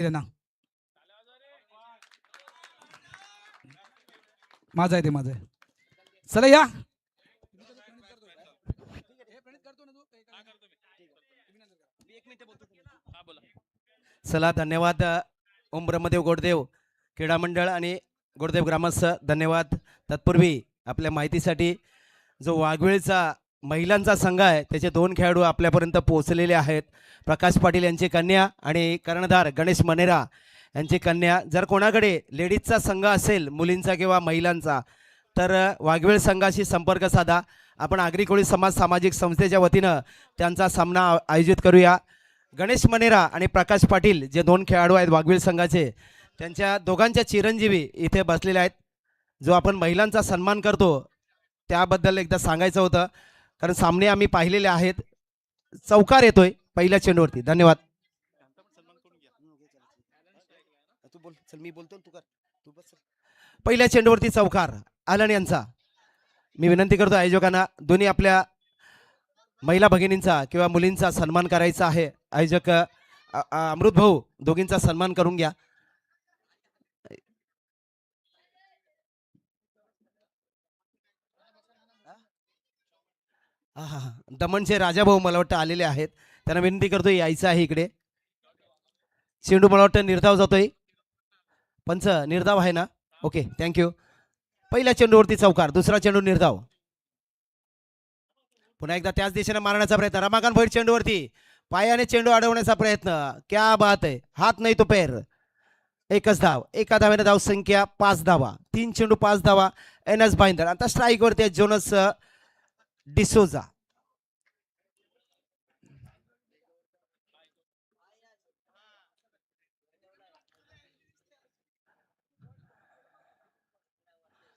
ना माझा आहे ते माझं आहे. चला या. चला धन्यवाद. ओम ब्रह्मदेव गोडदेव क्रीडा मंडळ आणि गोडदेव ग्रामस्थ धन्यवाद. तत्पूर्वी आपल्या माहितीसाठी जो वाघवेळचा महिलांचा संघ आहे त्याचे 2 खेळाडू आपल्यापर्यंत पोहोचलेले आहेत. प्रकाश पाटील यांची कन्या आणि कर्णधार गणेश मनेरा यांची कन्या. जर कोणाकडे लेडीजचा संघ असेल मुलींचा किंवा महिलांचा तर वाघवेळ संघाशी संपर्क साधा. आपण आगरी कोळी समाज सामाजिक संस्थेच्या वतीनं त्यांचा सामना आयोजित करूया. गणेश मनेरा आणि प्रकाश पाटील जे 2 खेळाडू आहेत वाघवेळ संघाचे त्यांच्या दोघांच्या चिरंजीवी इथे बसलेले आहेत. जो आपण महिलांचा सन्मान करतो त्याबद्दल एकदा सांगायचं होतं कारण सामने आम्ही पाहिलेले आहेत. चौकार येतोय पहिल्या चेंडूवरती. धन्यवाद. पहिल्या चेंडूवरती चौकार आलन यांचा. मी विनंती करतो आयोजकांना दोन्ही आपल्या महिला भगिनींचा किंवा मुलींचा सन्मान करायचा आहे. आयोजक अमृत भाऊ दोघींचा सन्मान करून घ्या. दमनचे राजा भाऊ मला वाटतं आलेले आहेत. त्यांना विनंती करतो यायचं आहे इकडे. चेंडू मला वाटतं निर्धाव जातोय. पंच निर्धाव आहे ना. Okay thank you. पहिल्या चेंडूवरती चौकार. दुसरा चेंडू निर्धाव. पुन्हा एकदा त्याच दिशेने मारण्याचा प्रयत्न. रमाकांत भैर चेंडूवरती पायाने चेंडू अडवण्याचा प्रयत्न. क्या बात आहे. हात नाही तो पैर. एकच धाव. एका धावेने धाव संख्या 5 धावा. 3 चेंडू 5 धावा. एनएस भाईंदर. आता स्ट्राईक वरती जोनस डिसोजा.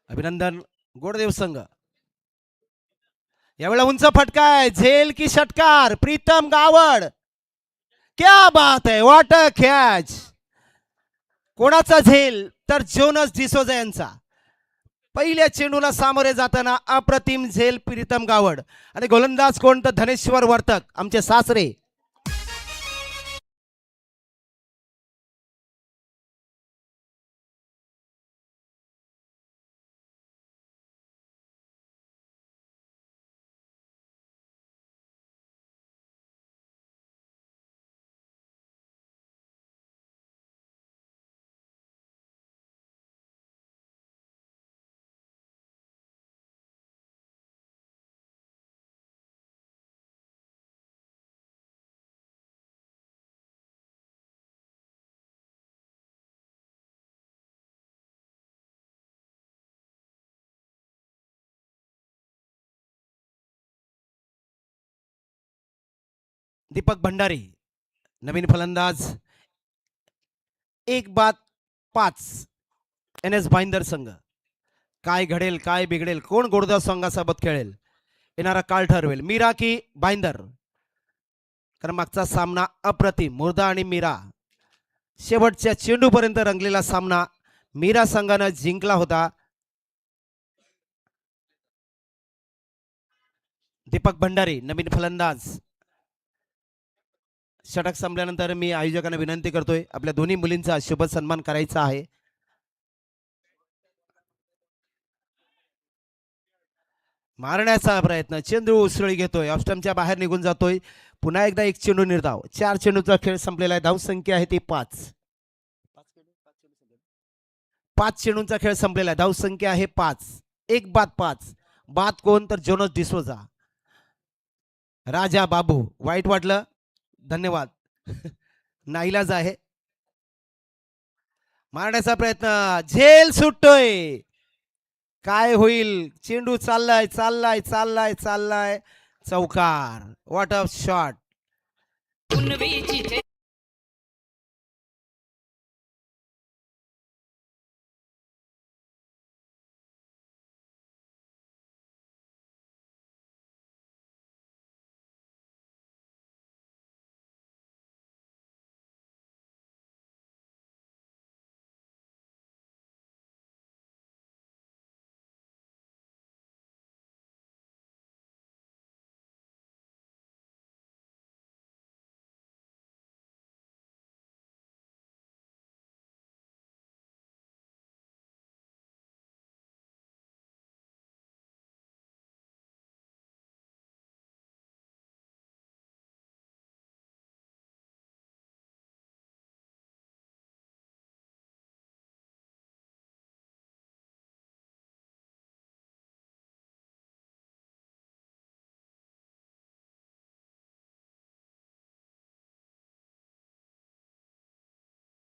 अभिनंदन गोडदेव संघ. यावेळेला उंच फटकाय. झेल की षटकार. प्रीतम गावड. क्या बात आहे. What a catch. कोणाचा झेल तर जोनस डिसोजा यांचा. पहिल्या चेंडूला सामोरे जाताना अप्रतिम झेल प्रीतम गावड आणि गोलंदाज कोण तर धनेश्वर वर्तक आमचे सासरे. दीपक भंडारी नवीन फलंदाज. 1-5 एन एस भाईंदर संघ. काय घडेल काय बिघडेल कोण गोडदाव संघासोबत खेळेल येणारा काळ ठरवेल. मीरा की भाईंदर. कारण मागचा सामना अप्रतिम. मुर्दा आणि मीरा शेवटच्या चेंडूपर्यंत रंगलेला सामना मीरा संघानं जिंकला होता. दीपक भंडारी नवीन फलंदाज. षटक संपल्यानंतर मी आयोजकांना विनंती करतोय आपल्या दोन्ही मुलींचा शुभ सन्मान करायचा आहे. मारण्याचा प्रयत्न. चेंडू उसळी घेतोय. ऑफस्टंपच्या बाहेर निघून जातोय. पुन्हा एकदा एक चेंडू निर्धाव. 4 चेंडूचा खेळ संपलेला आहे. धाव संख्या आहे ती 5. 5 चेंडूंचा खेळ संपलेला आहे. धाव संख्या आहे 5. 1-5. बाद कोण तर जोनस डिसोजा. राजा बाबू. वाईट वाटलं. धन्यवाद. नाईलाज आहे. मारण्याचा प्रयत्न. झेल सुटतोय. काय होईल. चेंडू चाललाय चाललाय चाललाय चाललाय. चौकार. What a shot.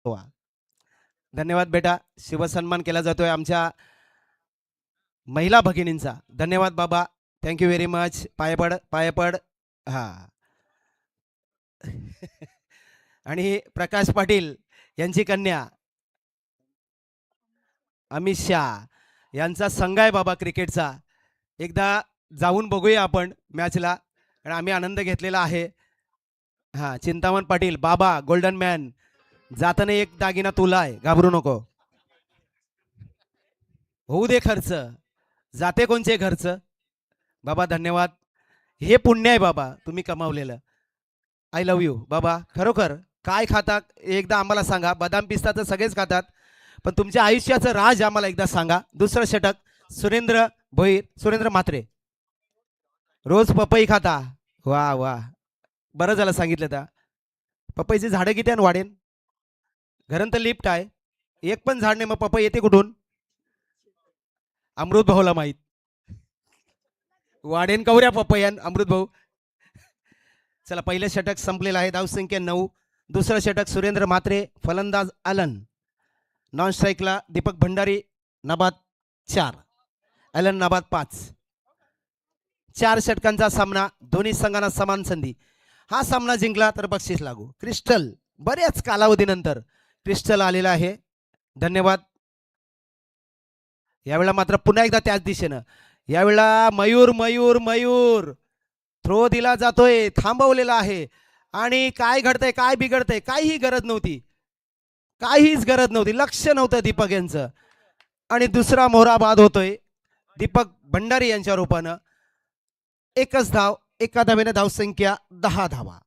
वा. धन्यवाद बेटा. शिवसन्मान केला जातोय आमच्या महिला भगिनींचा. धन्यवाद बाबा. Thank you very much. पायपड पायपड. हा. आणि प्रकाश पाटील यांची कन्या अमित शाह यांचा संघ आहे बाबा क्रिकेटचा. एकदा जाऊन बघूया आपण मॅचला, आणि आम्ही आनंद घेतलेला आहे. हा, चिंतामण पाटील बाबा गोल्डन मॅन. जाताना एक दागिना तुला आहे, घाबरू नको. होऊ दे खर्च, जाते कोणचे खर्च. बाबा धन्यवाद. हे पुण्य आहे बाबा तुम्ही कमावलेलं. आय लव्ह यू बाबा. खरोखर काय खाता एकदा आम्हाला सांगा. बदाम पिस्ता तर सगळेच खातात, पण तुमच्या आयुष्याचं राज आम्हाला एकदा सांगा. दुसरं षटक सुरेंद्र भोईर, सुरेंद्र म्हात्रे. रोज पपई खाता. वा वा, बरं झालं सांगितलं. त्या पपईची झाडं किती आणि वाढेन. घरात तर लिफ्ट आहे, एक पण झाड नाही, मग पपई येते कुठून. अमृत भाऊला माहीत. वाढेन कवऱ्या पपयान अमृत भाऊ. चला, पहिलं षटक संपलेलं आहे. धावसंख्या 9. दुसरं षटक सुरेंद्र म्हात्रे, फलंदाज अलन. नॉन स्ट्राईकला दीपक भंडारी, नाबाद 4, अलन नाबाद 5. 4 षटकांचा सामना, दोन्ही संघांना समान संधी. हा सामना जिंकला तर बक्षीस लागू. क्रिस्टल बऱ्याच कालावधीनंतर क्रिस्टल आलेला आहे. धन्यवाद. यावेळेला मात्र पुन्हा एकदा त्याच दिशेनं. यावेळेला मयूर मयूर मयूर थ्रो दिला जातोय, थांबवलेला आहे. आणि काय घडतंय, काय बिघडतंय, काहीही गरज नव्हती, काहीच गरज नव्हती, लक्ष नव्हतं दीपक यांचं. आणि दुसरा मोहरा बाद होतोय दीपक भंडारी यांच्या रूपानं. एकच धाव, एका धावेने धावसंख्या 10 धावा.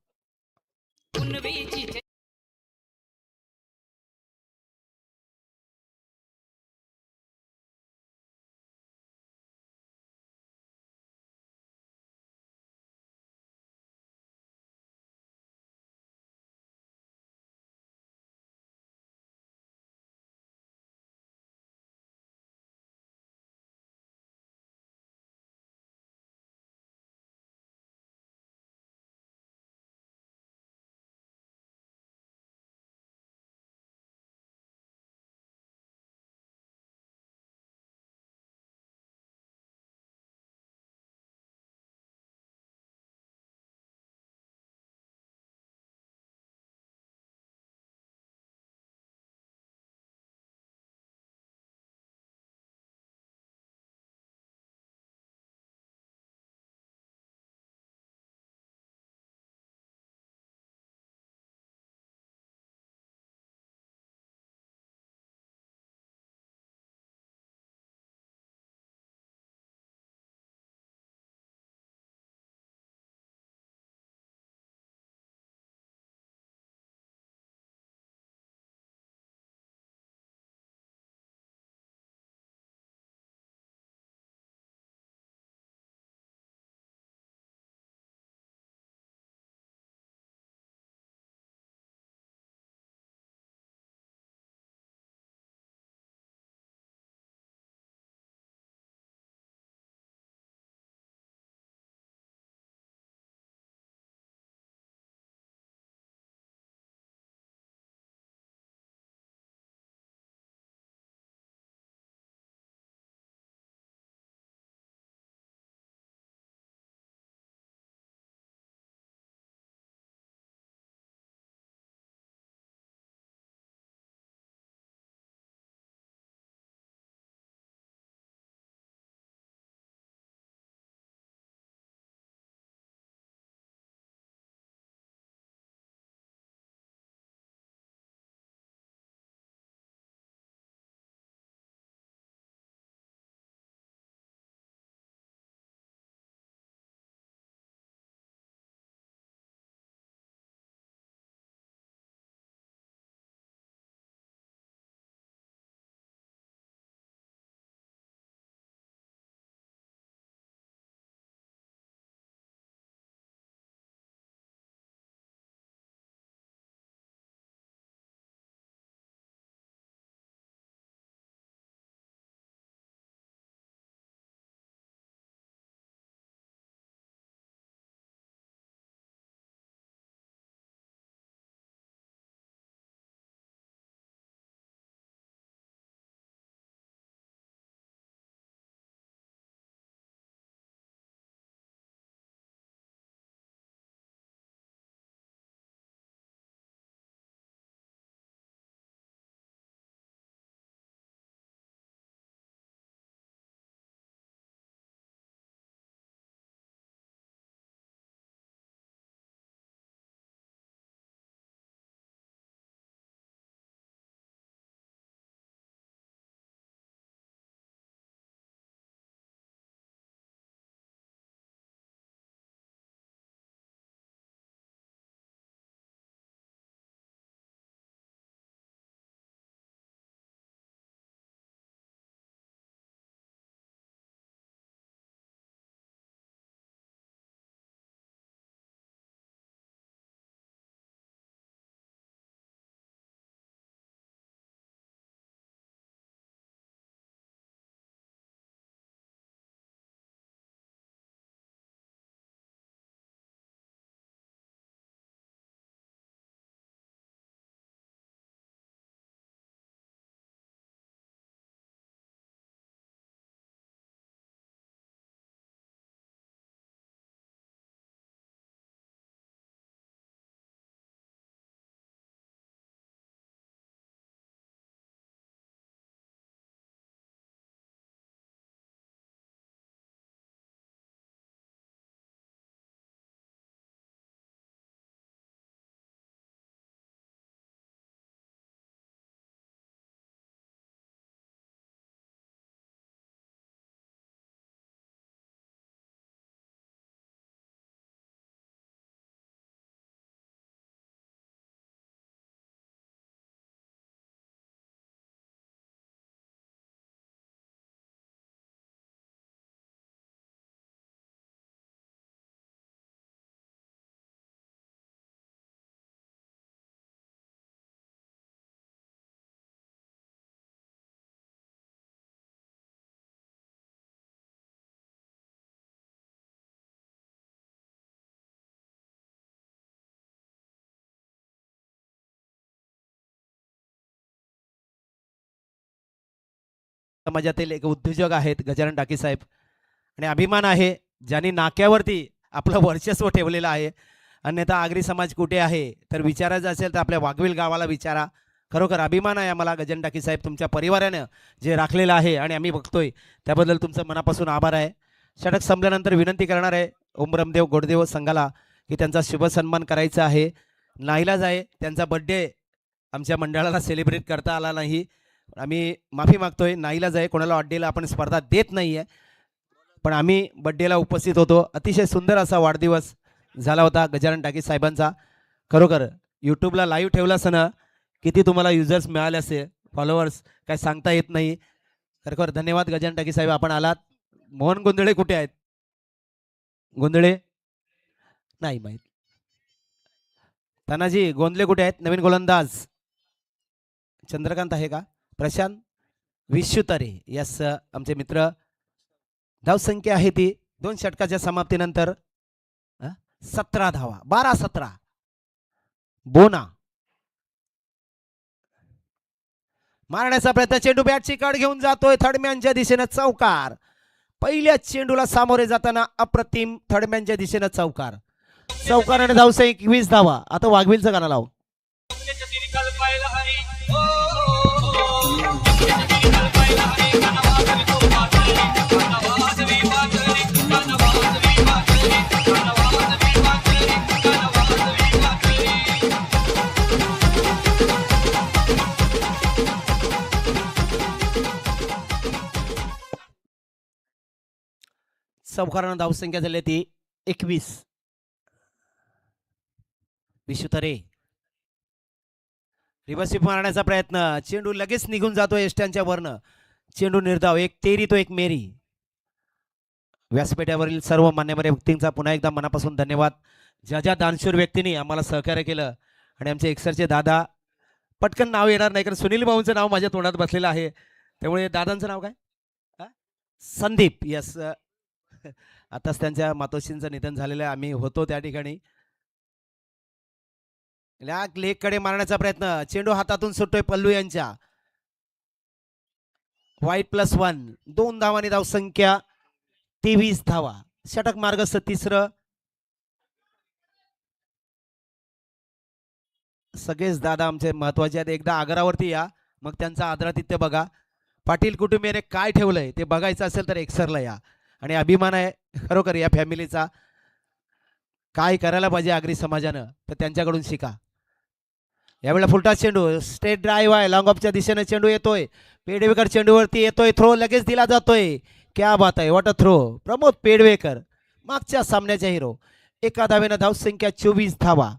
समाजातील एक उद्योजक आहेत गजानन डाके साहेब आणि अभिमान आहे ज्यांनी नाक्यावरती आपलं वर्चस्व ठेवलेलं आहे. अन्यथा आगरी समाज कुठे आहे तर विचारायचं असेल तर आपल्या वाघवेल गावाला विचारा. खरोखर अभिमान आहे आम्हाला गजानन डाके साहेब तुमच्या परिवारानं जे राखलेलं आहे आणि आम्ही बघतोय त्याबद्दल तुमचं मनापासून आभार आहे. षटक संपल्यानंतर विनंती करणार आहे ओम ब्रह्मदेव गोडदेव संघाला की त्यांचा शुभ सन्मान करायचा आहे. नाईलाज आहे त्यांचा बड्डे आमच्या मंडळाला सेलिब्रेट करता आला नाही. आम्ही माफी मागतोय. नाईलाज आहे कोणाला वाढलेला आपण स्पर्धा देत नाही आहे पण आम्ही बड्डेला उपस्थित होतो. अतिशय सुंदर असा वाढदिवस झाला होता गजानन डाके साहेबांचा. खरोखर यूट्यूबला लाईव्ह ठेवला असताना किती तुम्हाला युजर्स मिळाले असे फॉलोअर्स काय सांगता येत नाही. खरोखर धन्यवाद गजानन डाके साहेब आपण आलात. मोहन गोंधळे कुठे आहेत? गोंधळे नाही माहीत. तानाजी गोंधळे कुठे आहेत? नवीन गोलंदाज चंद्रकांत आहे का? प्रशांत विश्वतरे यस आमचे मित्र. धावसंख्या आहे ती 2 षटकाच्या समाप्तीनंतर 17 धावा 12-17. बोना मारण्याचा प्रयत्न चेंडू बॅटची कड घेऊन जातोय थर्डमॅनच्या दिशेनं चौकार. पहिल्या चेंडूला सामोरे जाताना अप्रतिम थर्डमॅनच्या दिशेनं चौकार. चौकाराने धावसंख्या 21 धावा. आता वाघविलचं गाणं लाव. चौकारानं धावसंख्या झाली ती 21. विश्वतरे रिव्हर्स स्वीप मारण्याचा प्रयत्न. चेंडू लगेच निघून जातो एष्ट्यांच्या वरनं. चेंडू निर्धाव. एक तेरी तो एक मेरी. व्यासपीठावरील सर्व मान्यवर व्यक्तींचा पुन्हा एकदा मनापासून धन्यवाद. ज्या ज्या दानशूर व्यक्तींनी आम्हाला सहकार्य केलं आणि आमचे एकसरचे दादा पटकन नाव येणार नाही कारण सुनील भाऊंचं नाव माझ्या तोंडात बसलेलं आहे त्यामुळे दादांचं नाव काय? संदीप यस. आताच त्यांच्या मातोश्रींचं निधन झालेलं आहे. आम्ही होतो त्या ठिकाणी. लेग कडे मारण्याचा प्रयत्न. चेंडू हातातून सुटतोय पल्लू यांच्या. वाईट +1 2 धावांनी धावसंख्या 23 धावा. षटक मार्गस्थ तिसरं. सगळेच दादा आमचे महत्वाचे आहेत. एकदा आग्रावरती या मग त्यांचा आदरातिथ्य बघा. पाटील कुटुंबियाने काय ठेवलंय ते बघायचं असेल तर एक्सरला या. आणि अभिमान आहे खरोखर या फॅमिलीचा. काय करायला पाहिजे आगरी समाजानं तर त्यांच्याकडून शिका. यावेळेला फुलटा चेंडू स्ट्रेट ड्राईव्ह आहे. लॉंग ऑफच्या दिशेने चेंडू येतोय. पेडवेकर चेंडूवरती येतोय. थ्रो लगेच दिला जातोय. क्या बात आहे. What a throw. Pramod Pedvekar मागच्या सामन्याच्या हिरो. एका धावेनं धावसंख्या 24 धावा.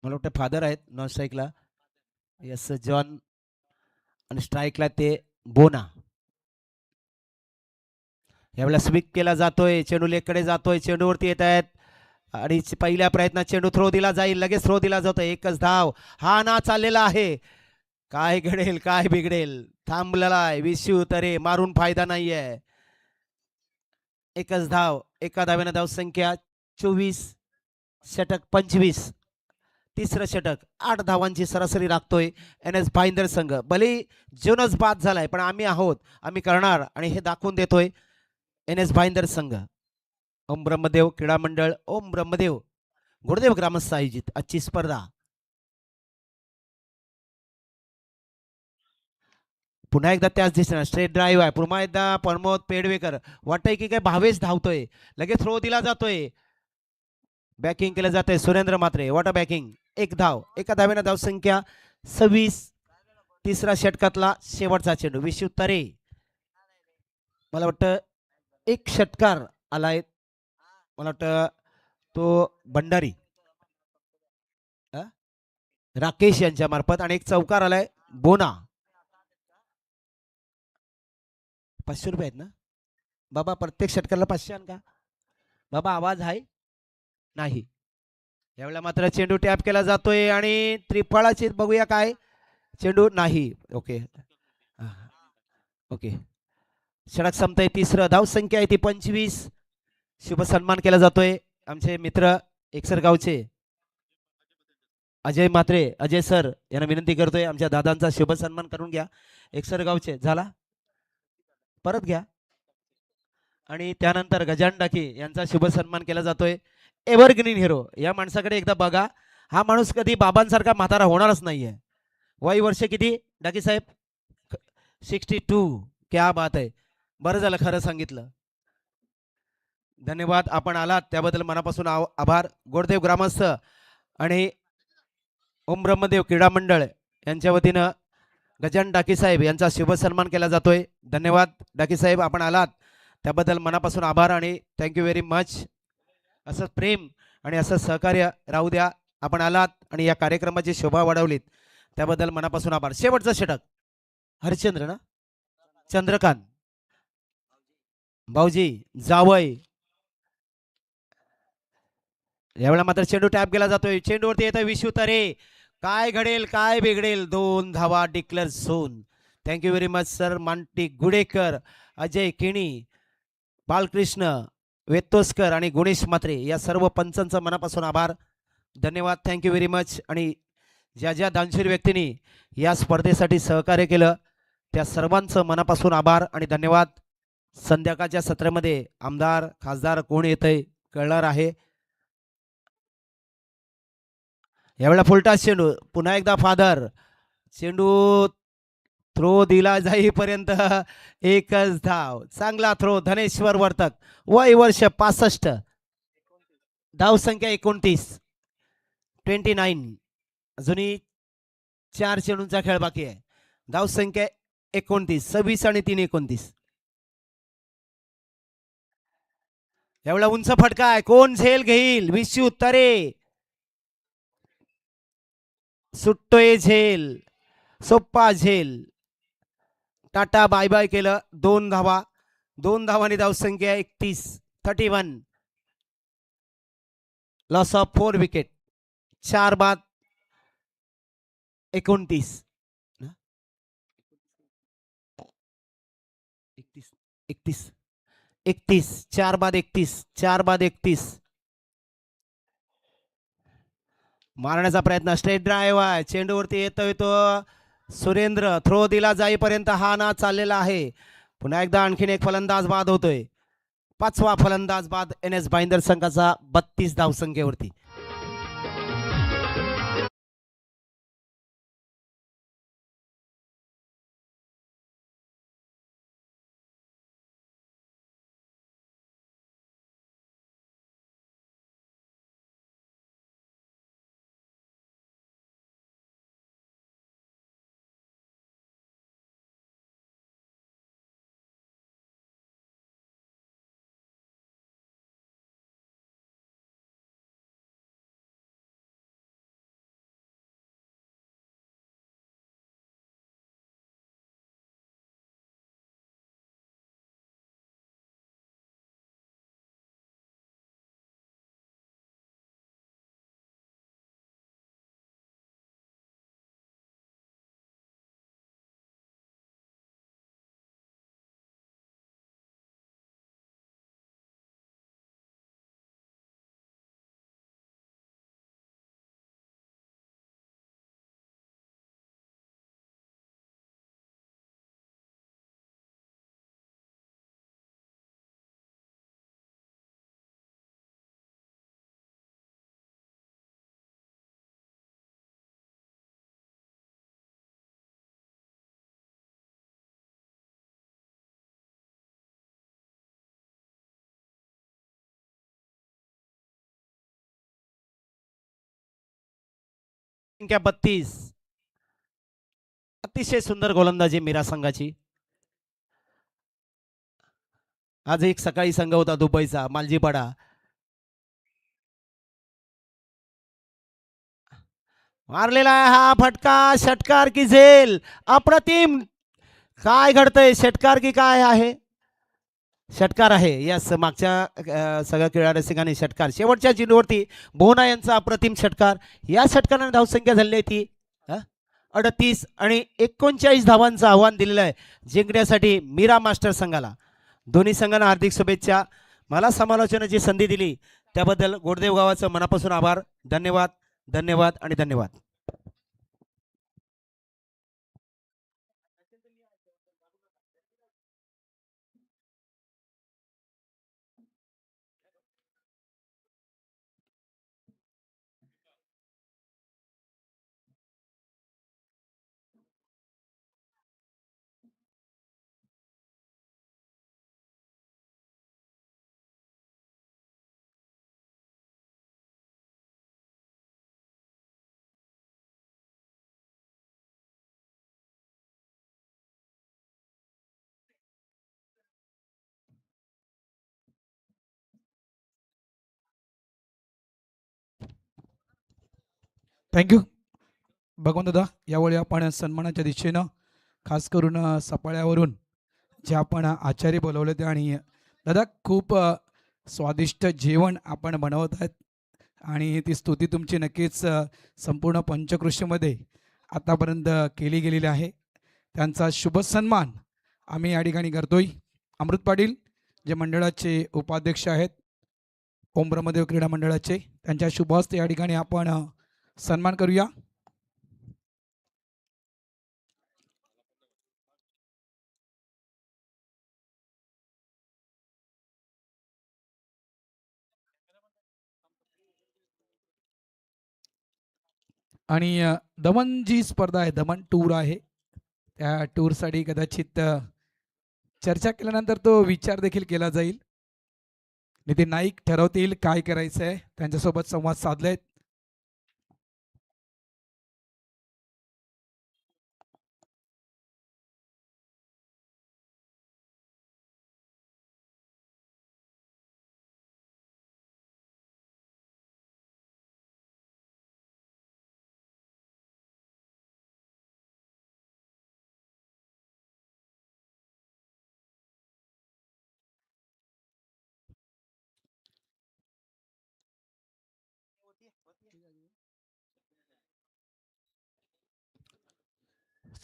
मला वाटतं फादर आहेत नॉन स्ट्राईकला. यस जॉन आणि स्ट्राईकला ते बोना. यावेळेला स्वीप केला जातोय. चेंडू लेगकडे जातोय. चेंडूवरती येत आहेत आणि पहिल्या प्रयत्नात चेंडू थ्रो दिला जाईल. लगेच थ्रो दिला जातोय. एकच धाव. हा ना चाललेला आहे. काय घडेल काय बिघडेल. थांबलेला आहे विश्वतरे. मारून फायदा नाहीये. एकच धाव. एका धावेनं धावसंख्या 24. षटक 25. तिसरं षटक 8 धावांची सरासरी राखतोय NS भाईंदर संघ. भले जीवनच बाद झालाय पण आम्ही आहोत. आम्ही करणार आणि हे दाखवून देतोय NS भाईंदर संघ. ओम ब्रह्मदेव क्रीडा मंडळ ओम ब्रह्मदेव गोडदेव ग्रामस्थ आयोजित आजची स्पर्धा. पुन्हा एकदा त्याच दिशेने स्ट्रेट ड्राईव्ह आहे. पुन्हा एकदा प्रमोद पेडवेकर. वाटतंय की काय भावेश धावतोय. लगेच थ्रो दिला जातोय. बॅकिंग केलं जातंय Surendra Matre. What a backing. एक धाव. एका धावेनं धावसंख्या 26. तिसरा षटकातला शेवटचा चेंडू विश्वतरे. मला वाटतं एक षटकार आलाय. मला वाटतं तो भंडारी राकेश यांच्या मार्फत आणि एक चौकार आलाय बोना. 500 रुपये आहेत ना बाबा प्रत्येक षटकाला 500 आण का बाबा. आवाज आहे नाही. यावेळेला मात्र चेंडू टॅप केला जातोय आणि त्रिफळाची बघूया काय. चेंडू नाही. Okay okay. षटक संपतंय तिसरं. धावसंख्या आहे ती 25. शुभ सन्मान केला जातोय आमचे मित्र एकसर गावचे अजय म्हात्रे अजय सर यांना विनंती करतोय आमच्या दादांचा शुभ सन्मान करून घ्या. एकसर गावचे झाला परत घ्या. आणि त्यानंतर गजान डाकी यांचा शुभ सन्मान केला जातोय. एव्हरग्रीन हिरो या माणसाकडे एकदा बघा. हा माणूस कधी बाबांसारखा म्हातारा होणारच नाहीये. वय वर्ष किती डाकी साहेब? 62. क्या बात आहे. बरं झालं खरं सांगितलं. धन्यवाद आपण आलात त्याबद्दल मनापासून आभार. गोडदेव ग्रामस्थ आणि ओम ब्रह्मदेव क्रीडा मंडळ यांच्या वतीनं गजान डाकी साहेब यांचा शुभ सन्मान केला जातोय. धन्यवाद डाकी साहेब आपण आलात त्याबद्दल मनापासून आभार आणि थँक्यू व्हेरी मच. असं प्रेम आणि असं सहकार्य राहू द्या. आपण आलात आणि या कार्यक्रमाची शोभा वाढवलीत त्याबद्दल मनापासून आभार. शेवटचा षटक हरिश्चंद्र ना चंद्रकांत भाऊजी जावय. यावेळेला मात्र चेंडू टॅप केला जातोय. चेंडूवरती येतोय विशू तरे. काय घडेल काय बिघडेल 2 धावा डिक्लेअर झोन. Thank you very much sir. Monty Gudekar Ajay Keni Balkrishna Vetoskar आणि गुणेश म्हात्रे या सर्व पंचांचा मनापासून आभार. धन्यवाद थँक्यू व्हेरी मच. आणि ज्या ज्या दानशूर व्यक्तींनी या स्पर्धेसाठी सहकार्य केलं त्या सर्वांचं मनापासून आभार आणि धन्यवाद. संध्याकाळच्या सत्रामध्ये आमदार खासदार कोण येतंय कळणार आहे. यावेळेला फुलटास चेंडू पुन्हा एकदा फादर. चेंडू थ्रो दिला जाईपर्यंत एकच धाव. चांगला थ्रो धनेश्वर वर्तक. वय वर्ष 65. धाव संख्या 29. 29. अजूनही 4 चेंडूंचा खेळ बाकी आहे. धाव संख्या 29. 26 आणि 3 29. यावेळेला उंच फटका आहे. कोण झेल घेईल? विशू तरे. सुट्टोय झेल सोप्पा झेल. टाटा बाय बाय केलं. 2 धावा. 2 धावांनी धाव संख्या 31. 31. Loss of 4 wicket. 4 बाद 29. 31. 4 बाद 31. 4 बाद 31. मारण्याचा प्रयत्न. स्ट्रेट ड्राईव्ह आहे. चेंडूवरती येतोय तो सुरेंद्र. थ्रो दिला जाईपर्यंत हा ना चाललेला आहे. पुन्हा एकदा आणखीन एक फलंदाज बाद होतोय. 5वा फलंदाज बाद NS भाईंदर संघाचा 32 धावसंख्येवरती. संख्या 32. अतिशय सुंदर गोलंदाजी मीरा संघाची. आज एक सकाळी संघ होता दुबईचा मालजीपाडा. मारलेला आहे हा फटका. षटकार की झेल? अप्रतिम. काय घडतंय? षटकार की काय आहे? षटकार आहे. यस मागच्या सगळ्या क्रीडा रसिकांनी षटकार. शेवटच्या चेंडूवरती बोना यांचा अप्रतिम षटकार. या षटकाराने धावसंख्या झाली आहे ती 38 आणि 39 धावांचं आव्हान दिलेलं आहे जिंकण्यासाठी मीरा मास्टर संघाला. दोन्ही संघांना हार्दिक शुभेच्छा. मला समालोचनाची संधी दिली त्याबद्दल गोडदेव गावाचं मनापासून आभार. धन्यवाद. धन्यवाद आणि धन्यवाद. थँक्यू भगवंत दादा. यावेळी आपण सन्मानाच्या दिशेनं खास करून सपाळ्यावरून जे आपण आचार्य बोलवले ते आणि दादा खूप स्वादिष्ट जेवण आपण बनवत आहेत आणि ती स्तुती तुमची नक्कीच संपूर्ण पंचकृषीमध्ये आतापर्यंत केली गेलेली आहे. त्यांचा शुभ सन्मान आम्ही या ठिकाणी करतोय. अमृत पाटील जे मंडळाचे उपाध्यक्ष आहेत ओम ब्रह्मदेव क्रीडा मंडळाचे, त्यांच्या शुभ हस्ते या ठिकाणी आपण सन्मान करूया. आणि दमन जी स्पर्धा आहे, दमन टूर आहे, त्या टूरसाठी कदाचित चर्चा केल्यानंतर तो विचार देखील केला जाईल. नितीन नाईक ठरवतील काय करायचं आहे, त्यांच्यासोबत संवाद साधलेत.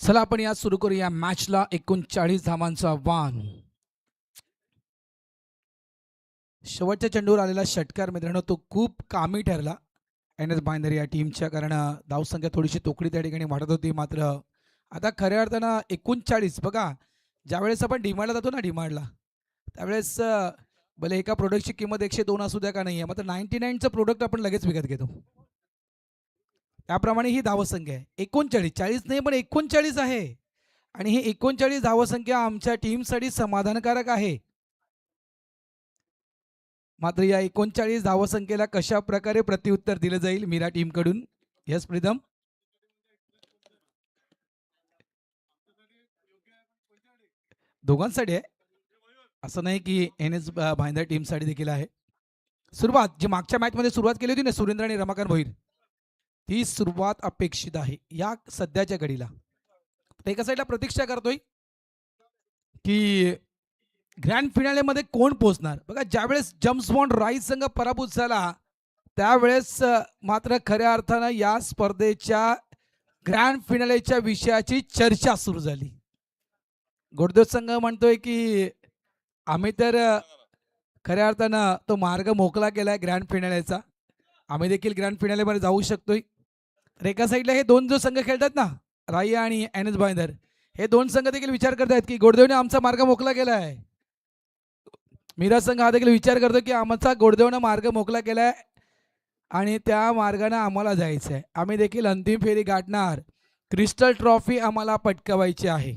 चला आपण या सुरू करूया मॅचला. 39 धावांचं आव्हान. शेवटच्या चेंडूवर आलेला षटकार मित्रांनो तो खूप कामी ठरला एन एस बांदर या टीमच्या, कारण धावसंख्या थोडीशी तोकडी त्या ठिकाणी वाढत होती. मात्र आता खऱ्या अर्थानं 39 बघा, ज्यावेळेस आपण डिमांडला जातो ना, डिमांडला त्यावेळेस भले एका प्रोडक्टची किंमत 102 असू द्या का नाही आहे, मात्र 99चं प्रोडक्ट आपण लगेच विकत घेतो. त्याप्रमाणे ही धावसंख्या आहे 39, 40 नाही पण 39 आहे. आणि ही 39 धावसंख्या आमच्या टीमसाठी समाधानकारक आहे. मात्र या 39 धावसंख्येला कशा प्रकारे प्रत्युत्तर दिलं जाईल मीरा टीमकडून. यस प्रीतम. दोघांसाठी आहे, असं नाही की एन एस भाईंदर टीमसाठी देखील आहे. सुरुवात जी मागच्या मॅचमध्ये सुरुवात केली होती ना सुरेंद्र आणि रमाकांत भोईर, ती सुरुवात अपेक्षित आहे या सध्याच्या घडीला. एका साईडला प्रतीक्षा करतोय की ग्रँड फिनालेमध्ये कोण पोहोचणार. बघा ज्यावेळेस जम्स बॉन्ड राईस संघ पराभूत झाला त्यावेळेस मात्र खऱ्या अर्थानं या स्पर्धेच्या ग्रँड फिनालेच्या विषयाची चर्चा सुरू झाली. गोडदेव संघ म्हणतोय की आम्ही तर खऱ्या अर्थानं तो मार्ग मोकळा केलाय ग्रँड फिनालेचा, आम्ही देखील ग्रँड फिनालेमध्ये जाऊ शकतोय. तर एका साईडला हे दोन जो संघ खेळतात ना, राई आणि एन एस भाईंदर, हे दोन संघ देखील विचार करतायत की गोडदेवने आमचा मार्ग मोकळा केला आहे. मीरा संघ हा देखील विचार करतो की आमचा गोडदेवनं मार्ग मोकळा केलाय आणि त्या मार्गाने आम्हाला जायचं आहे. आम्ही देखील अंतिम फेरी गाठणार, क्रिस्टल ट्रॉफी आम्हाला पटकावायची आहे.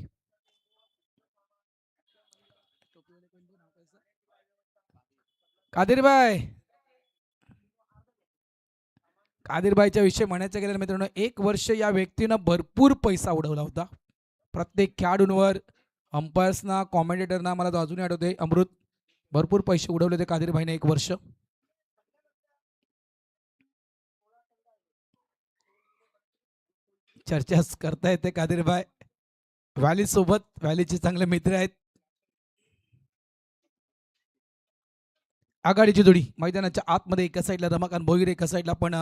कादिरबाई, कादिरबाईच्या विषयी म्हणायचं गेलं मित्रांनो, 1 वर्ष या व्यक्तीनं भरपूर पैसा उडवला होता प्रत्येक खेळाडूंवर, अंपायर्सना, कॉमेंटेटरना. मला तो अजूनही आठवते, अमृत भरपूर पैसे उडवले होते कादिरबाईने 1 वर्ष. चर्चा करता येते कादिरबाई व्हॅली सोबत, व्हॅलीचे चांगले मित्र आहेत. आघाडीची जोडी मैदानाच्या आतमध्ये, एका साईडला रमाकांत भोईर, एका साईडला पण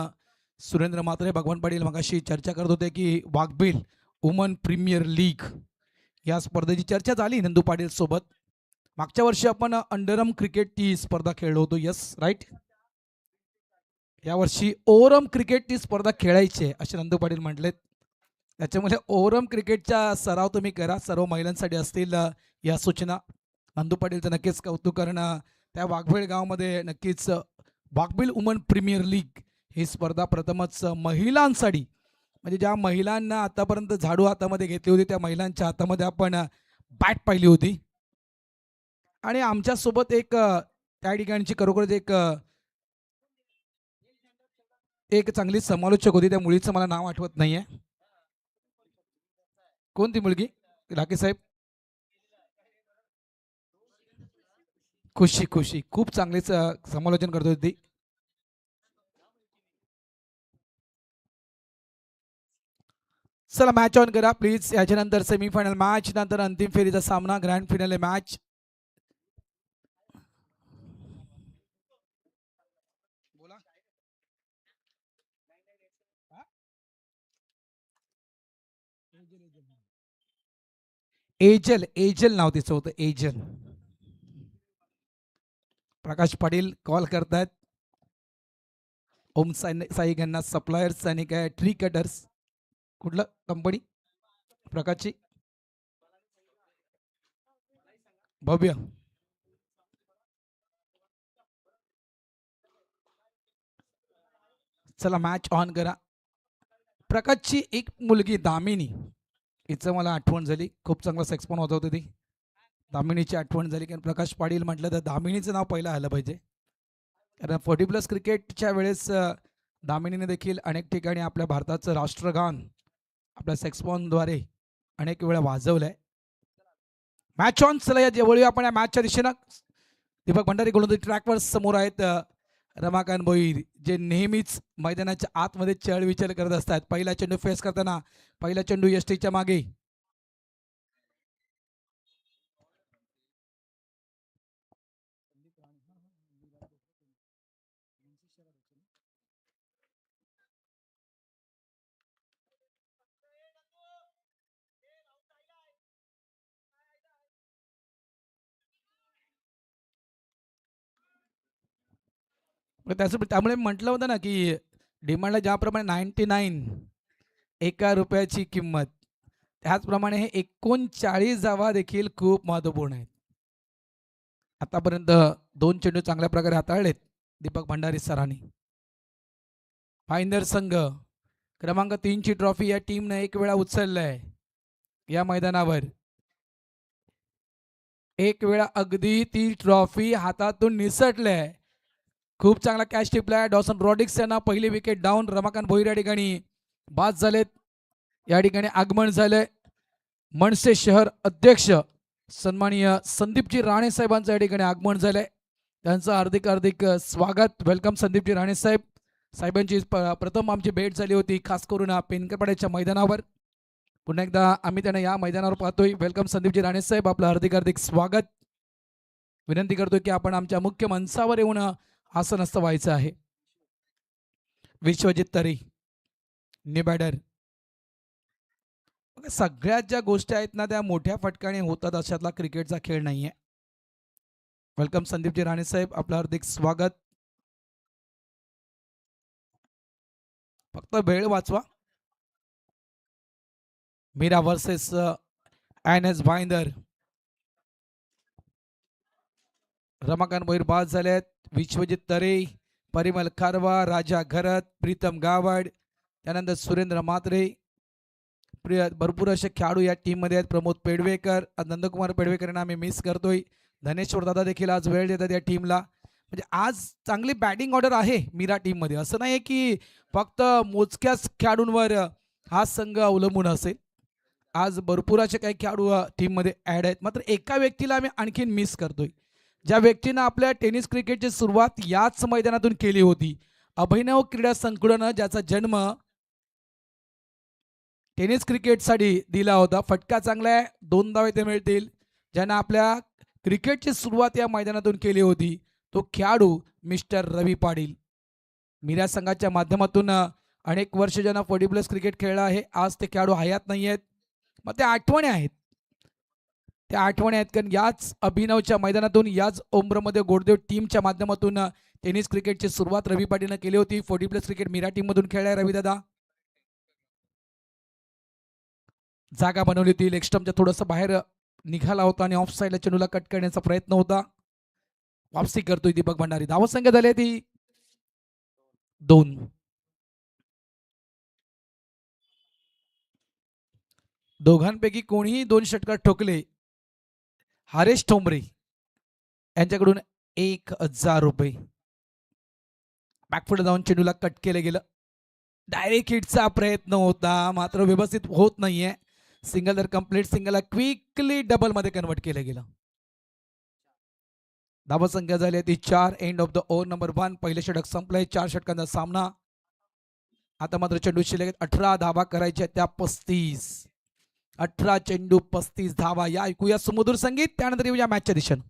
सुरेंद्र म्हात्रे. भगवान पाटील मगाशी चर्चा करत होते की वाघबील वुमन प्रीमियर लीग या स्पर्धेची चर्चा झाली नंदू पाटील सोबत. मागच्या वर्षी आपण अंडरम क्रिकेट टी स्पर्धा खेळलो होतो. Yes right. यावर्षी ओरम क्रिकेट ती स्पर्धा खेळायची आहे असे नंदू पाटील म्हटलेत. त्याच्यामुळे ओरम क्रिकेटचा सराव तुम्ही करा. सर्व महिलांसाठी असतील या सूचना. नंदू पाटीलचं नक्कीच कौतुक करणं. त्या वाघवेळ गावामध्ये नक्कीच वाघबील वुमन प्रीमियर लीग ही स्पर्धा प्रथमच महिलांसाठी, म्हणजे ज्या महिलांना आतापर्यंत झाडू हातामध्ये घेतली होती त्या महिलांच्या हातामध्ये आपण बॅट पाहिली होती. आणि आमच्यासोबत एक त्या ठिकाणची खरोखरच एक चांगली समालोचक होती. त्या मुलीचं मला नाव आठवत नाहीये. कोणती मुलगी? लाके साहेब? खुशी. खुशी खूप चांगलीच समालोचन करत होती. चला मॅच ऑन करा प्लीज. याच्यानंतर सेमीफायनल मॅच, नंतर अंतिम फेरीचा सामना, ग्रँड फिनाले मॅच. बोला. एजल. एजल नाव तिचं होतं, एजल. प्रकाश पाटील कॉल करतायत. ओम साई यांना सप्लायर्स आणि काय ट्री कटर्स. कुठलं कंपनी? प्रकाशची भव्य. चला मॅच ऑन करा. प्रकाशची एक मुलगी दामिनी, हिचं मला आठवण झाली. खूप चांगला सेक्सपॉन होत होती ती. दामिनीची आठवण झाली कारण प्रकाश पाटील म्हटलं तर दामिनीचं नाव पहिलं आलं पाहिजे. कारण 40+ क्रिकेटच्या वेळेस दामिनीने देखील अनेक ठिकाणी आपल्या भारताचं राष्ट्रगान आपल्या सेक्सपॉनद्वारे अनेक वेळा वाजवलंय. Match on. चला या वळूया आपण या मॅचच्या दिशेनं. दीपक भंडारी गोलंदाजी ट्रॅकवर समोर आहेत. रमाकांत भोईर जे नेहमीच मैदानाच्या आतमध्ये चळविचल करत असतात. पहिला चेंडू फेस करताना पहिला चेंडू यष्टीच्या मागे. त्यामुळे म्हटलं होतं ना की डिमांडला ज्याप्रमाणे 99 एका रुपयाची किंमत, त्याचप्रमाणे हे 39 जावा देखील खूप महत्वपूर्ण आहेत. आतापर्यंत 2 चेंडू चांगल्या प्रकारे हाताळलेत दीपक भंडारी सरांनी. फायनर संघ क्रमांक 3 ची ट्रॉफी या टीमने एक वेळा उचललाय या मैदानावर. एक वेळा अगदी ती ट्रॉफी हातातून निसटलंय. खूप चांगला कॅच टिपलाय. डॉसन रॉड्रिक्स यांना पहिली विकेट डाऊन. रमाकांत भोईर या ठिकाणी बाद झालेत. या ठिकाणी आगमन झालंय मनसे शहर अध्यक्ष सन्माननीय संदीपजी राणे साहेबांचं या ठिकाणी आगमन झालंय. त्यांचं हार्दिक हार्दिक स्वागत. वेलकम संदीपजी राणे साहेब. साहेबांची प्रथम आमची भेट झाली होती खास करून पेनकरपाड्याच्या मैदानावर. पुन्हा एकदा आम्ही त्यांना या मैदानावर पाहतोय. वेलकम संदीपजी राणे साहेब, आपलं हार्दिक हार्दिक स्वागत. विनंती करतोय की आपण आमच्या मुख्य मंचावर येऊन आसनस्थ व्हायचं आहे. विश्वजित तरी न्यू बॅडर. सगळ्यात ज्या गोष्टी आहेत ना त्या मोठ्या फटकाने होतात अशातला क्रिकेटचा खेळ नाहीये. वेलकम संदीपजी राणे साहेब, आपलं हार्दिक स्वागत. फक्त वेळ वाचवा. Mira versus NS. भाईंदर. रमाकांत भोईर बाद झालेत. विश्वजित तरे, परिमल खारवा, राजा घरत, प्रीतम गावड, त्यानंतर सुरेंद्र म्हात्रे. भरपूर असे खेळाडू या टीम मध्ये आहेत. प्रमोद पेडवेकर, नंदकुमार पेडवेकर यांना आम्ही मिस करतोय. धनेश्वर दादा देखील आज वेळ देतात या टीमला. म्हणजे आज चांगली बॅटिंग ऑर्डर आहे मीरा टीम मध्ये. असं नाही की फक्त मोजक्याच खेळाडूंवर हा संघ अवलंबून असेल. आज भरपूर असे काही खेळाडू टीम मध्ये ऍड आहेत. मात्र एका व्यक्तीला आम्ही आणखीन मिस करतोय, ज्या व्यक्तीनं आपल्या टेनिस क्रिकेटची सुरुवात याच मैदानातून केली होती. अभिनव क्रीडा संकुलन ज्याचा जन्म टेनिस क्रिकेटसाठी दिला होता. फटका चांगला आहे, 2 धावा इथे मिळतील. ज्यानं आपल्या क्रिकेटची सुरुवात या मैदानातून केली होती तो खेळाडू मिस्टर रवी पाटील. मीरा संघाच्या माध्यमातून अनेक वर्ष ज्यांना 40+ क्रिकेट खेळला आहे, आज ते खेळाडू हयात नाही आहेत. मग त्या आठवणी आहेत, त्या आठवणी आहेत कारण याच अभिनवच्या मैदानातून, याच ओम्ब्रमध्ये गोडदेव टीमच्या माध्यमातून टेनिस क्रिकेटची सुरुवात रवी पाटीलनं केली होती. 40+ क्रिकेट मीरा टीम मधून खेळलाय रवी दादा. जागा बनवली होती, लेग स्टंपच्या थोडंसं बाहेर निघाला होता आणि ऑफ साईडला चेंडूला कट करण्याचा प्रयत्न होता. वापसी करतोय दीपक भंडारी. धावत संख्या झाली ती 2. दोघांपैकी कोणीही 2 षटकार ठोकले हरेश ठोंबरे यांच्याकडून 1000 रुपये. बॅकफुट जाऊन चेंडूला कट केलं गेलं. डायरेक्ट हिटचा प्रयत्न होता मात्र व्यवस्थित होत नाहीये. सिंगल तर कंप्लीट सिंगलला क्विकली डबल मध्ये कन्वर्ट केलं गेलं. धावा संख्या झाली ती 4. End of the over number 1. पहिलं षटक संपलंय. 4 षटकांचा सामना. आता मात्र चेंडू शिल्लक 18 धावा करायच्या त्या 35. 18 चेंडू 35 धावा. या ऐकूया सुमधुर संगीत, त्यानंतर येऊया मॅचच्या दिशेनं.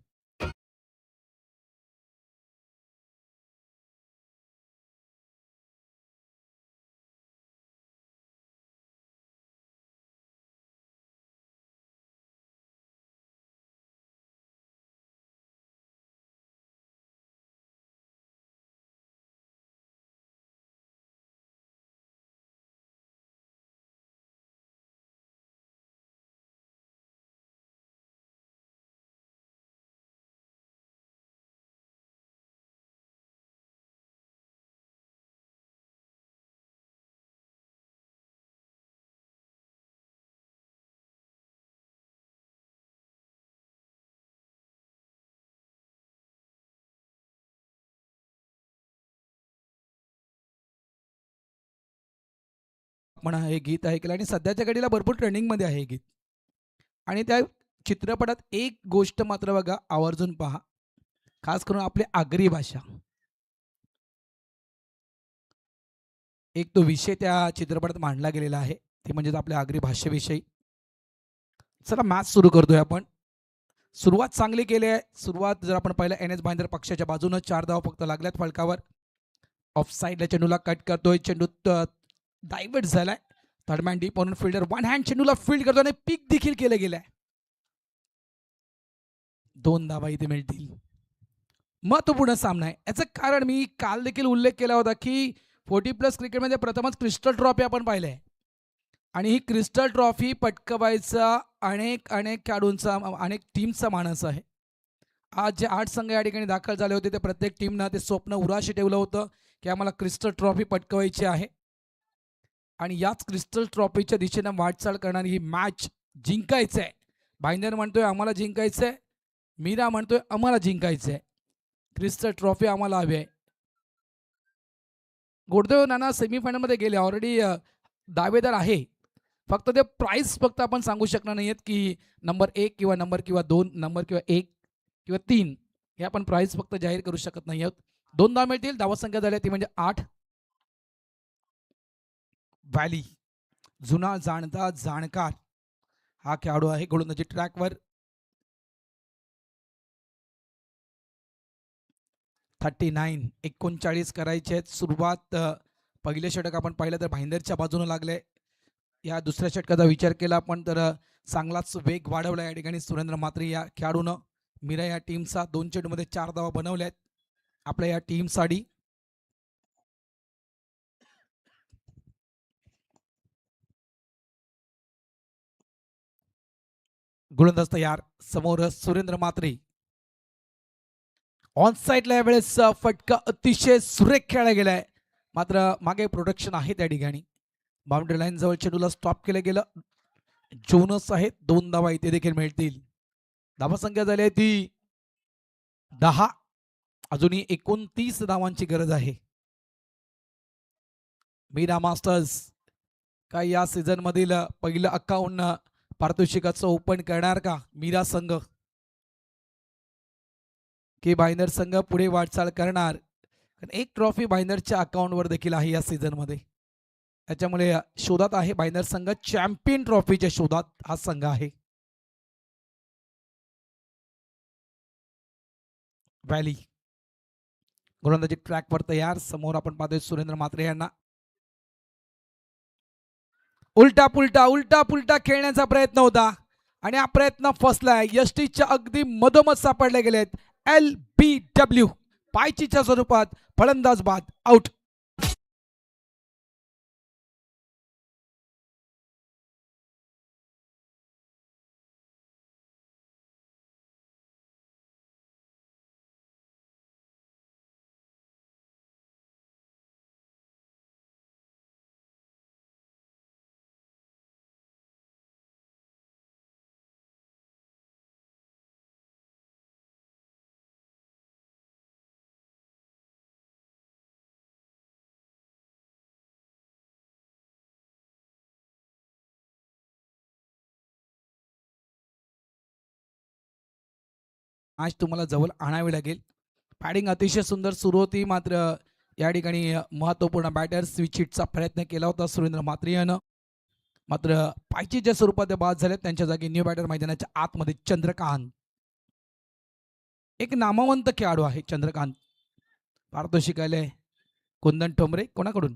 म्हणा हे गीत ऐकलं आणि सध्याच्या घडीला भरपूर ट्रेंडिंग मध्ये आहे हे गीत. आणि त्या चित्रपटात एक गोष्ट मात्र बघा आवर्जून पहा, खास करून आपली आगरी भाषा. एक तो विषय त्या चित्रपटात मांडला गेलेला आहे, ते म्हणजे आपल्या आगरी भाषेविषयी. चला मॅच सुरू करतोय आपण. सुरुवात चांगली केली आहे. सुरुवात जर आपण पाहिलं एन एस भाईंदर पक्षाच्या बाजूनं 4 धावा फक्त लागल्यात फलकावर. ऑफ साईडला चेंडूला कट करतोय. चेंडू डायव्हर्ट झालाय. थर्ड मॅन डीप म्हणून फिल्डर वन हँड चेंडूला फील्ड करतो आणि पिक देखील केलं गेलंय. 2 धावा इथे मिळतील. महत्वपूर्ण सामना आहे. याचं कारण मी काल देखील उल्लेख केला होता की 40+ क्रिकेटमध्ये प्रथमच क्रिस्टल ट्रॉफी आपण पाहिलंय आणि ही क्रिस्टल ट्रॉफी पटकवायचा अनेक खेळाडूंचा अनेक टीमचा मानस आहे. आज जे 8 संघ या ठिकाणी दाखल झाले होते ते प्रत्येक टीमनं ते स्वप्न उराशी ठेवलं होतं की आम्हाला क्रिस्टल ट्रॉफी पटकवायची आहे आणि याच क्रिस्टल ट्रॉफीच्या दिशेनं वाटचाल करणारी ही मॅच जिंकायचं आहे. भाईंदर म्हणतोय आम्हाला जिंकायचं आहे, मीरा म्हणतोय आम्हाला जिंकायचं आहे. क्रिस्टल ट्रॉफी आम्हाला हवी आहे. गोडदेव नाना सेमीफायनलमध्ये गेले, ऑलरेडी दावेदार आहे. फक्त ते प्राइस फक्त आपण सांगू शकणार नाही आहेत की नंबर 1 किंवा नंबर किंवा 2 नंबर किंवा 1 किंवा 3 हे आपण प्राइस फक्त जाहीर करू शकत नाही आहोत. 2 धावा मिळतील. धावा संख्या झाली ती म्हणजे 8. व्हॅली जुना जाणता जाणकार हा खेळाडू आहे गोलंदाजी ट्रॅकवर. 39 करायचे आहेत. सुरुवात पहिले षटक आपण पाहिलं तर भाईंदरच्या बाजूने लागले. या दुसऱ्या षटकाचा विचार केला आपण तर चांगलाच वेग वाढवला या ठिकाणी सुरेंद्र म्हात्रे या खेळाडूनं. मीरा या टीमचा 2 चेंडूमध्ये 4 धावा बनवल्यात आपल्या या टीमसाठी. गोलंदाज तयार. समोर सुरेंद्र म्हात्रे. ऑन साईडला यावेळेस फटका अतिशय सुरेख खेळला गेलाय मात्र मागे प्रोटेक्शन आहे त्या ठिकाणी. बाउंड्री लाईन जवळ चेंडूला स्टॉप केलं गेलं. जोनस आहेत. 2 धावा इथे देखील मिळतील. धावा संख्या झाली आहे ती 10. अजूनही 29 धावांची गरज आहे. मीरा मास्टर्स काय या सीझन मधील पहिलं अकाउंट पारितोषिकाचं ओपन करणार का मीरा संघ की भाईंदर संघ पुढे वाटचाल करणार? कारण एक ट्रॉफी भाईंदरच्या अकाउंटवर देखील आहे या सीझन मध्ये. त्याच्यामुळे शोधात आहे भाईंदर संघ. चॅम्पियन ट्रॉफीच्या शोधात हा संघ आहे. व्हॅली गोलंदाजी ट्रॅकवर तयार. समोर आपण पाहतोय सुरेंद्र म्हात्रे यांना. उलटा पुलटा खेळण्याचा प्रयत्न होता आणि हा प्रयत्न फसलाय. यष्टीच्या अगदी मधोमध सापडले गेलेत. LBW पायचीच्या स्वरूपात फलंदाज बाद आउट. आज तुम्हाला जवळ आणावे लागेल. बॅटिंग अतिशय सुंदर सुरू होती, मात्र या ठिकाणी महत्वपूर्ण बॅटर स्विच हिटचा प्रयत्न केला होता सुरेंद्र म्हात्रे यानं, मात्र पायचीच्या स्वरूपात ते बाद झाले. त्यांच्या जागी न्यू बॅटर मैदानाच्या आतमध्ये चंद्रकांत, एक नामवंत खेळाडू आहे चंद्रकांत. पारितोषिक आले कुंदन ठोंबरे कोणाकडून?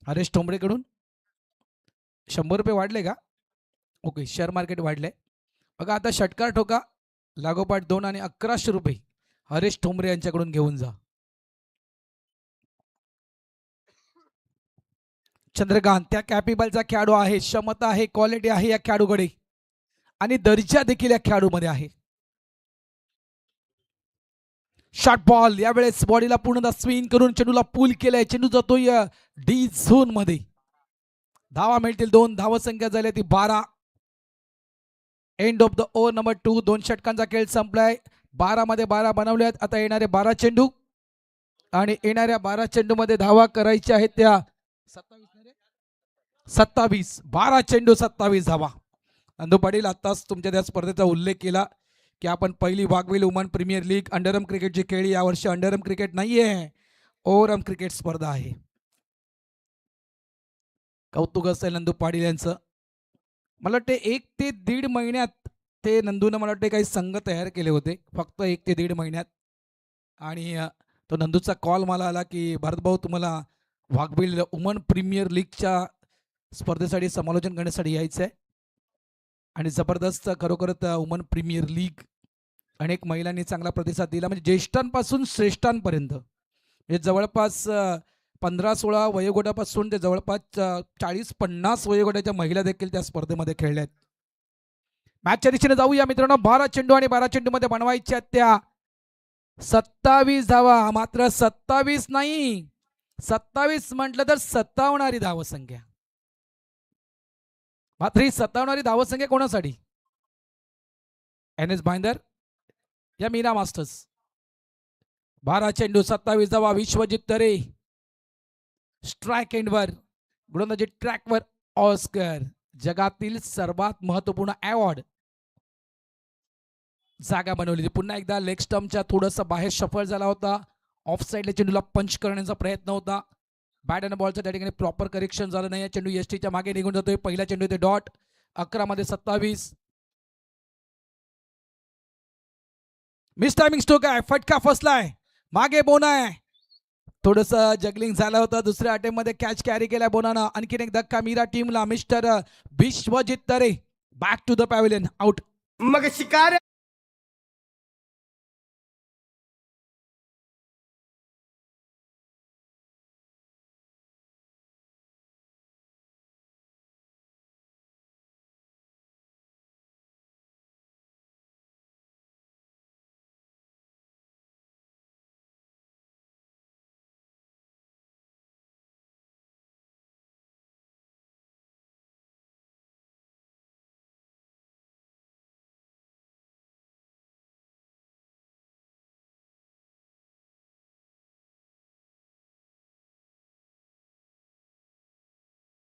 हरेश ठोंबरेकडून. 100 रुपये वाढले का? ओके, शेअर मार्केट वाढले बघा. आता षटकार ठोका लागोपाठ 2 आणि 1100 रुपये हरेश ठोंबरे यांच्याकडून घेऊन जा. चंद्रकांत त्या कॅपेबलचा खेळाडू आहे, क्षमता आहे, क्वालिटी आहे या खेळाडूकडे आणि दर्जा देखील या खेळाडूमध्ये आहे. शॉर्ट बॉल यावेळेस बॉडीला पूर्णतः स्विंग करून चेंडूला पूल केलाय. चेंडू जातोय डी झोन मध्ये. धावा मिळतील 2. धावा संख्या झाली ती 12. End of the over number 2. 2 षटकांचा खेळ संपलाय. 12 मध्ये 12 बनवले आहेत. आता येणारे 12 चेंडू आणि येणाऱ्या 12 चेंडू मध्ये धावा करायच्या आहेत त्या 27. 12 चेंडू 27 धावा. नंदू पाटील आताच तुमच्या त्या स्पर्धेचा उल्लेख केला की आपण पहिली वाघवेल वुमन प्रीमियर लीग अंडरआर्म क्रिकेटची खेळी. यावर्षी अंडरआर्म क्रिकेट नाहीये, ओव्हरआर्म क्रिकेट स्पर्धा आहे. कौतुक असेल नंदू पाटील यांचं. मला वाटते 1 ते 1.5 महिन्यात ते नंदूनं मला वाटते काही संघ तयार केले होते, फक्त 1 ते 1.5 महिन्यात. आणि तो नंदूचा कॉल मला आला की भरतभाऊ तुम्हाला वाघवेल वुमन प्रीमियर लीगच्या स्पर्धेसाठी समालोचन करण्यासाठी यायचं आहे. आणि जबरदस्त खरोखरच वुमन प्रीमियर लीग अनेक महिलांनी चांगला प्रतिसाद दिला, म्हणजे ज्येष्ठांपासून श्रेष्ठांपर्यंत. म्हणजे जवळपास 15-16 वयोगटापासून ते जवळपास 40-50 वयोगटाच्या महिला देखील त्या स्पर्धेमध्ये खेळल्या आहेत. मॅचच्या दिशेने जाऊया मित्रांनो. 12 चेंडू आणि 12 चेंडूमध्ये बनवायच्या त्या 27 धावा. मात्र 27 नाही, 27 म्हटलं तर 57 धावसंख्या. मात्र ही 57 धावसंख्या कोणासाठी? NS भाईंदर या मीरा मास्टर्स. 12 चेंडू 27 धावा. विश्वजित तरे स्ट्राइक एंडवर, गोलंदाजी ट्रॅकवर ऑस्कर. जगातील सर्वात महत्वपूर्ण अवॉर्ड जागा बनवली. पुन्हा एकदा लेग स्टंपच्या थोडंसं बाहेर शफल झाला होता. ऑफ साईडला चेंडूला पंच करण्याचा प्रयत्न होता. बॅट आणि बॉलचं त्या ठिकाणी प्रॉपर करेक्शन झालं नाही. चेंडू एसटीच्या मागे निघून जातोय. पहिला चेंडू ते डॉट. 11 मध्ये 27. मिस टायमिंग स्ट्रोक आहे. फटका फसलाय. मागे बोना आहे. थोडंसं जगलिंग झालं होतं. दुसऱ्या अटेम्प्ट मध्ये कॅच कॅरी केलाय बोनानं. आणखीन एक धक्का मीरा टीमला. Mister Vishwajit Tare back to the pavilion out. मग शिकार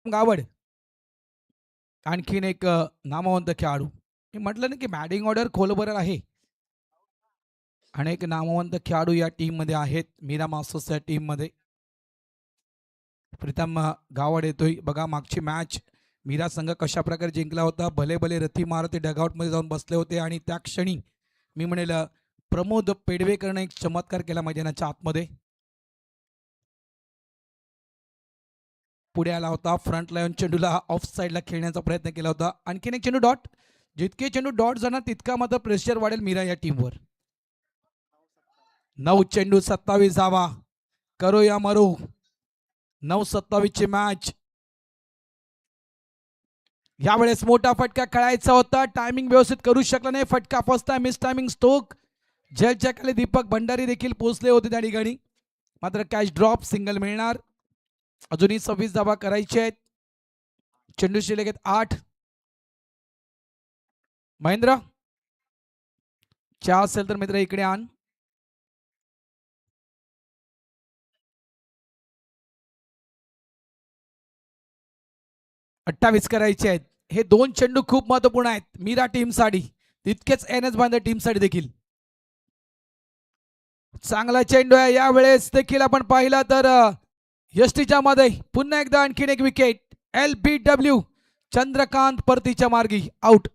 गावड आणखीन एक नामवंत खेळाडू. मी म्हटलं ना की बॅटिंग ऑर्डर खोलवर आहे. अनेक नामवंत खेळाडू या टीम मध्ये आहेत. मीरा मास्टर्सच्या टीम मध्ये प्रीतम गावड येतोय. बघा मागची मॅच मीरा संघ कशा प्रकारे जिंकला होता. भले भले रथी मारत ते डगआउट मध्ये जाऊन बसले होते आणि त्या क्षणी मी म्हणेल प्रमोद पेडवेकरने एक चमत्कार केला मैदानाच्या आतमध्ये. पुढे आला होता. फ्रंट लाईन चेंडूला ऑफ साईडला खेळण्याचा प्रयत्न केला होता. आणखीन एक चेंडू डॉट. जितके चेंडू डॉट जाणार तितका मात्र प्रेशर वाढेल मीरा या टीमवर. 9 चेंडू 27 धावा. करो या मरो. 9-27 ची मॅच. यावेळेस मोठा फटका खेळायचा होता, टायमिंग व्यवस्थित करू शकला नाही. फटका फसता मिस टायमिंग स्टोक. जलच्या खाली दीपक भंडारी देखील पोहोचले होते त्या ठिकाणी, मात्र कॅच ड्रॉप. सिंगल मिळणार. अजूनही 26 धावा करायचे आहेत. चेंडू शिल्लक आहेत 8. महेंद्र चहा असेल तर मित्र इकडे आण. अठ्ठावीस करायचे आहेत. हे 2 चेंडू खूप महत्वपूर्ण आहेत मीरा टीम साठी, तितकेच एनएस बांधर टीम साठी देखील. चांगला चेंडू आहे. यावेळेस देखील आपण पाहिलं तर यष्टीच्या मध्ये पुन्हा एकदा आणखीन एक विकेट. LBW चंद्रकांत परतीच्या मार्गी आउट.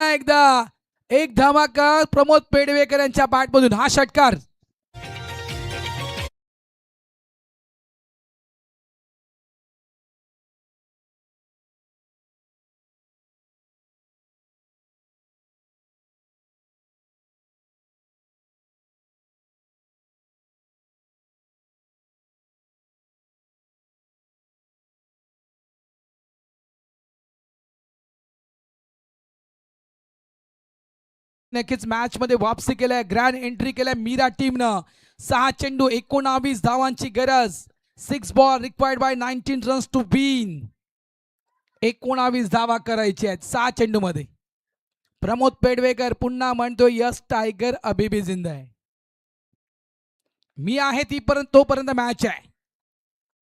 एकदा एक धमाका प्रमोद पेडवेकर यांच्या बॅटमधून हा षटकार. नक्कीच मॅच मध्ये वापसी केलाय, ग्रँड एंट्री केलाय मीरा टीमनं. 6 चेंडू 19 धावांची गरज. 6 ball required by 19 runs to win. 19 धावा करायची आहेत 6 चेंडू मध्ये. प्रमोद पेडवेकर पुन्हा म्हणतो यस टायगर अभी भी जिंदा है. मी आहे तोपर्यंत मॅच आहे,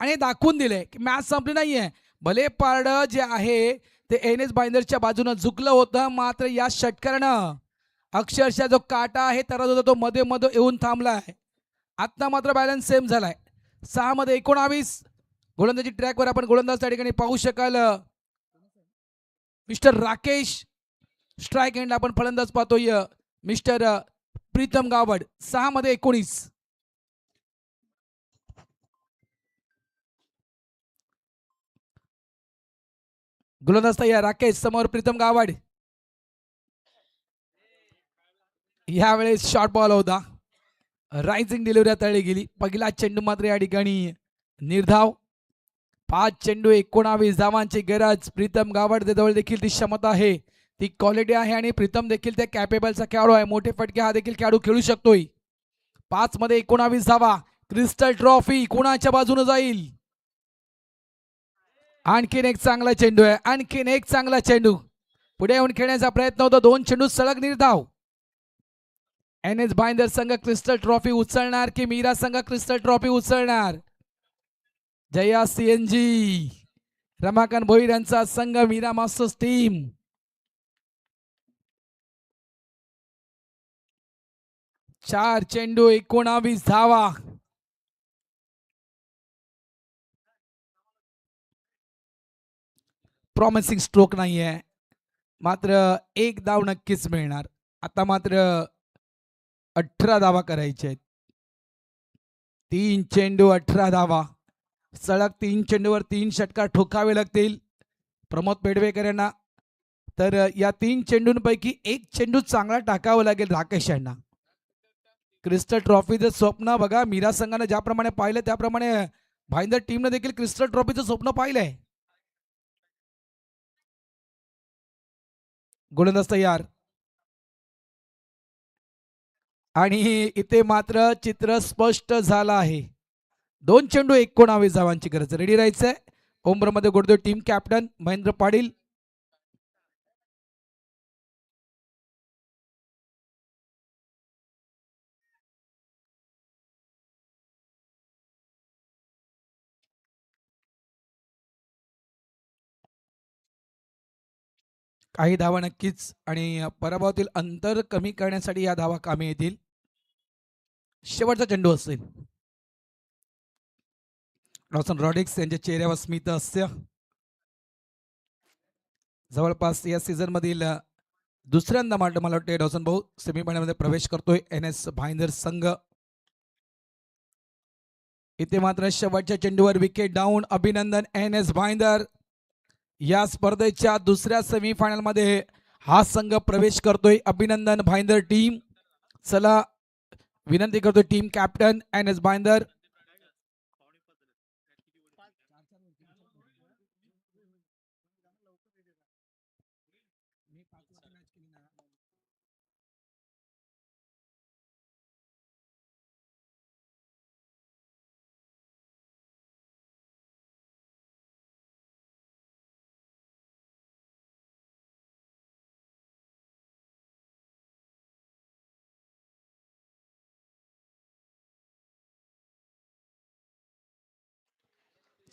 आणि दाखवून दिले की मॅच संपली नाहीये. भले पारड जे आहे ते एनएस बाइंदरच्या बाजूने झुकलं होतं, मात्र या षटकारानं अक्षरशः जो काटा आहे तराजू होता तो मध्ये मध्ये येऊन थांबला आहे. आता मात्र बॅलन्स सेम झालाय. 6 मध्ये 19. गोलंदाजी ट्रॅकवर आपण गोलंदाज त्या ठिकाणी पाहू शकाल मिस्टर राकेश. स्ट्राईक एंडला आपण फलंदाज पाहतोय मिस्टर प्रीतम गावड. 6 मध्ये 19. गोलंदाज तयार. राकेश समोर प्रीतम गावड. यावेळेस शॉर्ट बॉल होता, रायझिंग डिलिव्हरी तळली गेली. पहिला चेंडू मात्र या ठिकाणी निर्धाव. 5 चेंडू 19 धावांची गरज. प्रीतम गावड जवळ देखील ती क्षमता आहे, ती क्वालिटी आहे, आणि प्रीतम देखील त्या कॅपेबलचा खेळाडू आहे. मोठे फटके हा देखील खेळाडू खेळू शकतोय. 5 मध्ये 19 धावा. क्रिस्टल ट्रॉफी कुणाच्या बाजूने जाईल? आणखीन एक चांगला चेंडू आहे, आणखीन एक चांगला चेंडू. पुढे येऊन खेळण्याचा प्रयत्न होता. 2 चेंडू सलग निर्धाव. एनएस बाइंदर संघ क्रिस्टल ट्रॉफी उचलणार की मीरा संघ क्रिस्टल ट्रॉफी उचलणार? जया सीएनजी रमाकांत भोईर यांचा संघ मीरा मास्टर्स टीम. 4 चेंडू 19 धावा. प्रॉमिसिंग स्ट्रोक नाहीये, मात्र एक धाव नक्कीच मिळणार. आता मात्र 18 धावा करायचे आहेत. 3 चेंडू 18 धावा. सलग 3 चेंडूवर 3 षटकार ठोकावे लागतील प्रमोद पेडवेकर यांना. तर या 3 चेंडूंपैकी एक चेंडू चांगला टाकावा लागेल राकेश यांना. क्रिस्टल ट्रॉफीचं स्वप्न बघा, मीरा संघाने ज्याप्रमाणे पाहिलं त्याप्रमाणे भाईंदर टीमने देखील क्रिस्टल ट्रॉफीचं स्वप्न पाहिलंय. गोलंदाज तयार. आणि इथे मात्र चित्र स्पष्ट झालं आहे. 2 चेंडू 19 धावांची गरज. रेडी राहायचंय. ओमब्रमध्ये गोडदेव टीम कॅप्टन महेंद्र पाटील. काही धावा नक्कीच आणि पराभवातील अंतर कमी करण्यासाठी या धावा कामी येतील. शेवटचा चेंडू असेल. डॉसन रॉड्रिक्स यांच्या चेहऱ्यावर स्मित हास्य. जवळपास या सीझन मधील दुसऱ्यांदा मला वाटते डॉसन भाऊ सेमीफायनलमध्ये प्रवेश करतोय NS भाईंदर संघ. इथे मात्र शेवटच्या चेंडूवर विकेट डाऊन. अभिनंदन NS भाईंदर. या स्पर्धेच्या दुसऱ्या सेमीफायनल मध्ये हा संघ प्रवेश करतोय. अभिनंदन भाईंदर टीम. चला विनंती करतोय टीम कॅप्टन NS भाईंदर.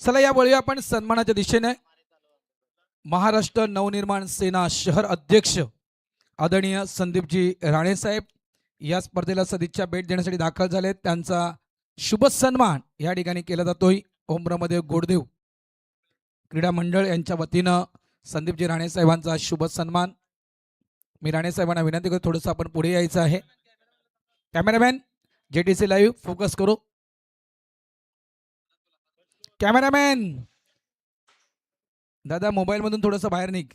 चला यावेळी आपण सन्मानाच्या दिशेने महाराष्ट्र नवनिर्माण सेना शहर अध्यक्ष आदरणीय संदीपजी राणे साहेब या स्पर्धेला सदिच्छा भेट देण्यासाठी दाखल झाले. त्यांचा शुभ सन्मान या ठिकाणी केला जातोय. ओमब्रमध्ये गोडदेव क्रीडा मंडळ यांच्या वतीनं संदीपजी राणे साहेबांचा शुभ सन्मान. मी राणे साहेबांना विनंती करतो थोडंसं आपण पुढे यायचं आहे. कॅमेरामॅन JTC लाईव्ह फोकस करू. कॅमेरामॅन दादा मोबाईल मधून थोडंसं बाहेर निघ.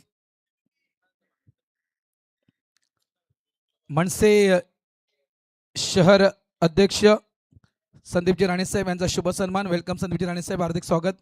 मनसे शहर अध्यक्ष संदीपजी राणे साहेब यांचा शुभ सन्मान. वेलकम संदीपजी राणे साहेब, हार्दिक स्वागत.